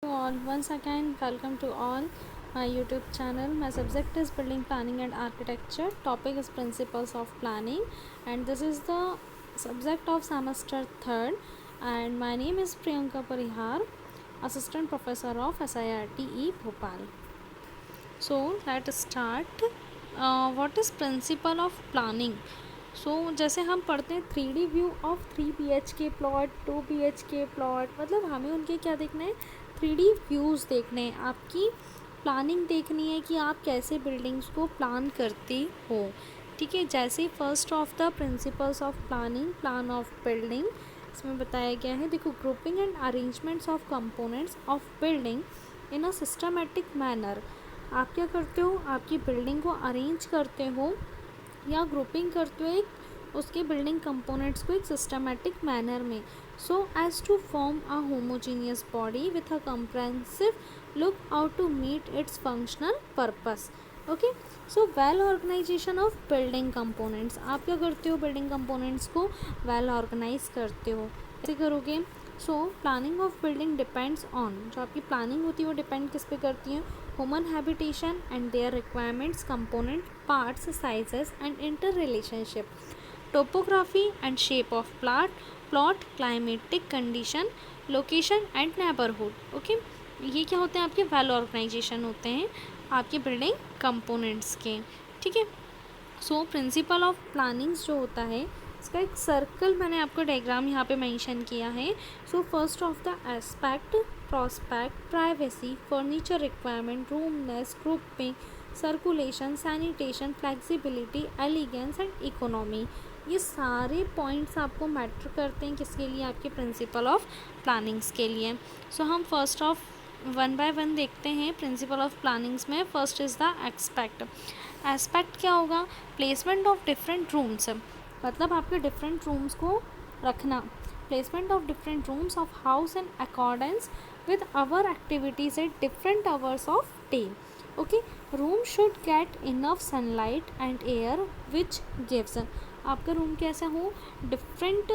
All once again, welcome to all my YouTube channel. My subject is building planning and architecture. Topic is principles of planning, and this is the subject of semester third. And my name is Priyanka Parihar, assistant professor of SIRTE Bhopal. So let's start. What is principle of planning? जैसे हम पढ़ते हैं 3D view of 3 BHK plot, 2 BHK plot, मतलब हमें उनके क्या देखना है, 3D व्यूज़ देखने हैं, आपकी प्लानिंग देखनी है कि आप कैसे बिल्डिंग्स को प्लान करते हो. ठीक है, जैसे first of the principles of planning, plan of building, इसमें बताया गया है. देखो, grouping and arrangements of components of building in a systematic manner. आप क्या करते हो, आपकी बिल्डिंग को अरेंज करते हो या ग्रुपिंग करते हो एक उसके बिल्डिंग कंपोनेंट्स को एक सिस्टमेटिक मैनर में, so as to form a homogeneous body with a comprehensive look out to meet its functional purpose. Okay, so well organisation of building components. आप क्या करते हो, बिल्डिंग कंपोनेंट्स को वेल ऑर्गेनाइज करते हो. ऐसे करोगे. So planning of building depends on, जो आपकी प्लानिंग होती है वो डिपेंड किस पे करती है, human habitation and their requirements, component parts, sizes and interrelationship, topography and shape of plot, climatic condition, location and neighborhood. okay, ये क्या होते हैं, आपके वेल ऑर्गेनाइजेशन होते हैं आपके बिल्डिंग कंपोनेंट्स के. ठीक है, सो प्रिंसिपल ऑफ प्लानिंग्स जो होता है, इसका एक सर्कल मैंने आपको डायग्राम यहाँ पे मेंशन किया है. So first of the aspect, prospect, privacy, furniture requirement, roominess, grouping, circulation, sanitation, flexibility, elegance and economy. ये सारे पॉइंट्स आपको मैटर करते हैं किसके लिए, आपके प्रिंसिपल ऑफ प्लानिंग्स के लिए. सो हम first of one by one देखते हैं प्रिंसिपल ऑफ प्लानिंग्स में. First is the expect. Aspect क्या होगा, प्लेसमेंट ऑफ डिफरेंट रूम्स, मतलब आपके डिफरेंट रूम्स को रखना. placement of different rooms of house in accordance with our activities at different hours of day. okay, room should get enough sunlight and air which gives, आपका room कैसा हो, different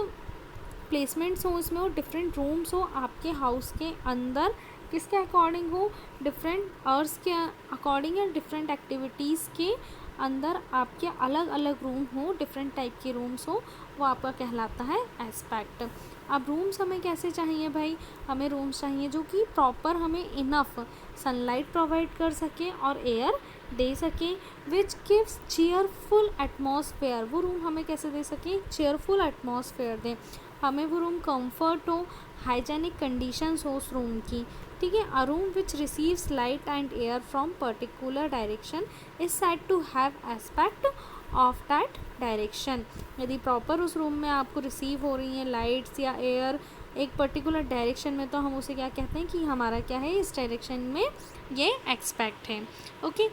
placements हो उसमें, हो different rooms हो आपके house के अंदर, किसके अकॉर्डिंग हो, डिफरेंट आवर्स के अकॉर्डिंग या डिफरेंट एक्टिविटीज़ के अंदर आपके अलग अलग रूम हो, डिफरेंट टाइप के रूम्स हो, वो आपका कहलाता है एस्पेक्ट. अब रूम्स हमें कैसे चाहिए भाई, हमें रूम्स चाहिए जो कि प्रॉपर हमें इनफ सनलाइट प्रोवाइड कर सके और एयर दे सके, विच गिव्स चेयरफुल एटमॉस्फेयर. वो रूम हमें कैसे दे सके, चेयरफुल एटमॉस्फेयर दें, हमें वो रूम कंफर्ट हो, हाइजेनिक कंडीशंस हो उस रूम की. ठीक है, a room which receives light and air from particular direction is said to have aspect of that direction. यदि प्रॉपर उस रूम में आपको रिसीव हो रही हैं लाइट्स या एयर एक पर्टिकुलर डायरेक्शन में, तो हम उसे क्या कहते हैं कि हमारा क्या है, इस डायरेक्शन में ये एक्सपेक्ट है. Okay,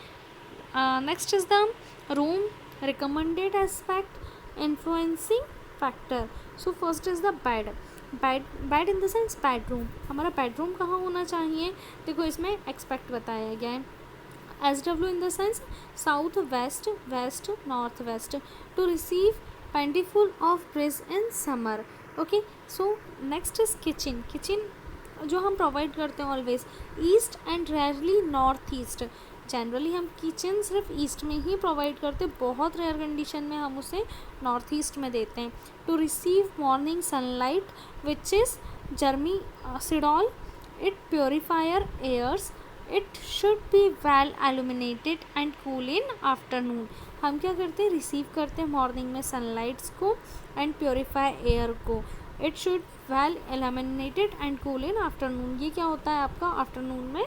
next is the room recommended aspect influencing factor. So first is the bed. Bed in the sense bedroom, हमारा बेडरूम कहाँ होना चाहिए, देखो इसमें एक्सपेक्ट बताया गया है. SW in the sense south west, west north west, to receive plentiful of breeze in summer. okay, so next is kitchen. kitchen जो हम प्रोवाइड करते हैं always east and rarely north east. Generally हम kitchen सिर्फ east में ही provide करते हैं, बहुत रेयर कंडीशन में हम उसे नॉर्थ ईस्ट में देते हैं. To receive morning sunlight which is germicidal, it purifier airs, it should be well illuminated and cool in afternoon. हम क्या करते हैं, रिसीव करते हैं मॉर्निंग में सनलाइट्स को एंड प्योरीफाई एयर को. It should well illuminated and cool in afternoon, ये क्या होता है आपका, आफ्टरनून में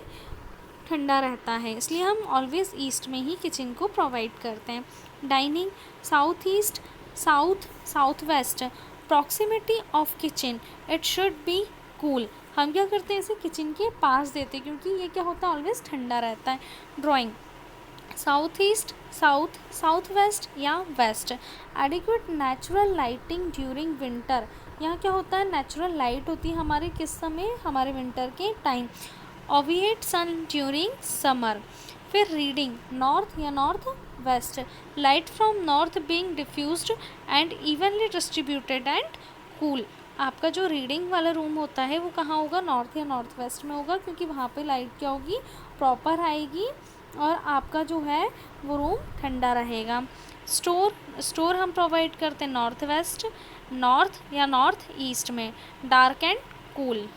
ठंडा रहता है, इसलिए हम ऑलवेज ईस्ट में ही किचन को प्रोवाइड करते हैं. Dining south east, south south waste, proximity of kitchen, it should be cool. हम क्या करते हैं, इसे किचन के पास देते हैं क्योंकि ये क्या होता है, ऑलवेज ठंडा रहता है. Drawing south east, south south west या west. Adequate natural lighting during winter, यहाँ क्या होता है, नेचुरल लाइट होती है हमारे किस समय, हमारे विंटर के टाइम. ओविएट सन ड्यूरिंग समर. फिर रीडिंग नॉर्थ या north west, light from north being diffused and evenly distributed and cool. आपका जो रीडिंग वाला रूम होता है वो कहाँ होगा, नॉर्थ या नॉर्थ वेस्ट में होगा, क्योंकि वहाँ पे लाइट क्या होगी, प्रॉपर आएगी और आपका जो है वो रूम ठंडा रहेगा। स्टोर हम प्रोवाइड करते हैं नॉर्थ वेस्ट, नॉर्थ या नॉर्थ ईस्ट में, dark and cool.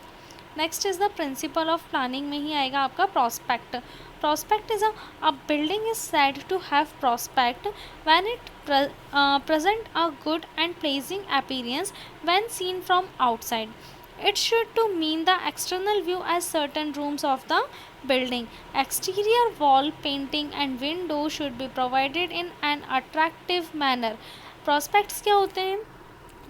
Next is the principle of planning में ही आएगा आपका prospect. Prospect is a building is said to have prospect when it present a good and pleasing appearance when seen from outside. It should to mean the external view as certain rooms of the building. Exterior wall painting and windows should be provided in an attractive manner. Prospects क्या होते हैं,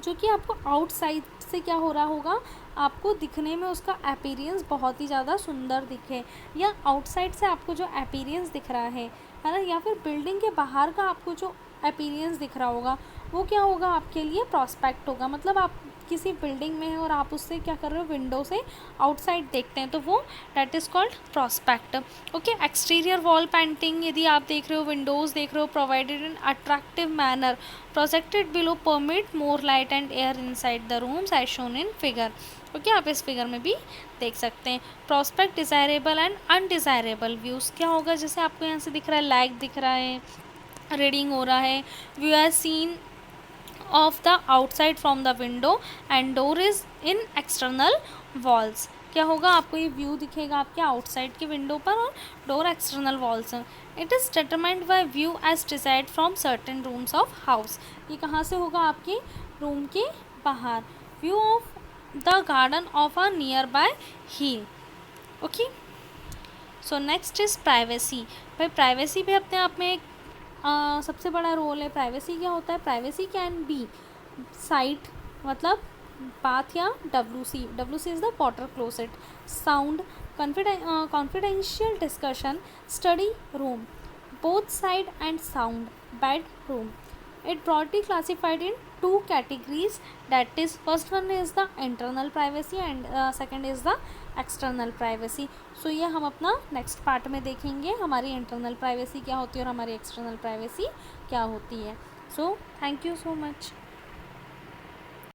जो कि आपको outside से क्या हो रहा होगा, आपको दिखने में उसका अपीयरेंस बहुत ही ज़्यादा सुंदर दिखे, या आउटसाइड से आपको जो अपीयरेंस दिख रहा है ना, या फिर बिल्डिंग के बाहर का आपको जो अपीयरेंस दिख रहा होगा वो क्या होगा, आपके लिए प्रॉस्पेक्ट होगा। मतलब आप किसी बिल्डिंग में हैं और आप उससे क्या कर रहे हो, विंडो से आउटसाइड देखते हैं, तो वो that is called prospect. Okay, exterior wall painting यदि आप देख रहे हो, विंडोज़ देख रहे हो, provided in attractive manner, projected below, permit more light and air inside the rooms as shown in figure. Okay, आप इस फिगर में भी देख सकते हैं। Prospect desirable and undesirable views क्या होगा, जैसे आपको यहाँ से दिख रहा है, लाइट दिख रहा है, रीडिंग हो रहा है, view or scene of the outside from the window and door is in external walls. क्या होगा, आपको ये व्यू दिखेगा आपके आउटसाइड के विंडो पर और डोर एक्सटर्नल वॉल्स हैं। It is determined by view as decide from certain rooms of house. ये कहाँ से होगा, आपके रूम के बाहर, view of the garden of a nearby hill. Okay, so next is privacy. भाई प्राइवेसी भी अपने आप में एक सबसे बड़ा रोल है। प्राइवेसी क्या होता है, प्राइवेसी कैन बी साइट, मतलब पाथ, या W C is the water closet, sound, confidential discussion, study room, both side and sound, bedroom. It broadly classified in two categories, that is first one is the internal privacy and second is the external privacy. So ये हम अपना next part में देखेंगे हमारी internal privacy क्या होती है और हमारी external privacy क्या होती है। So thank you so much.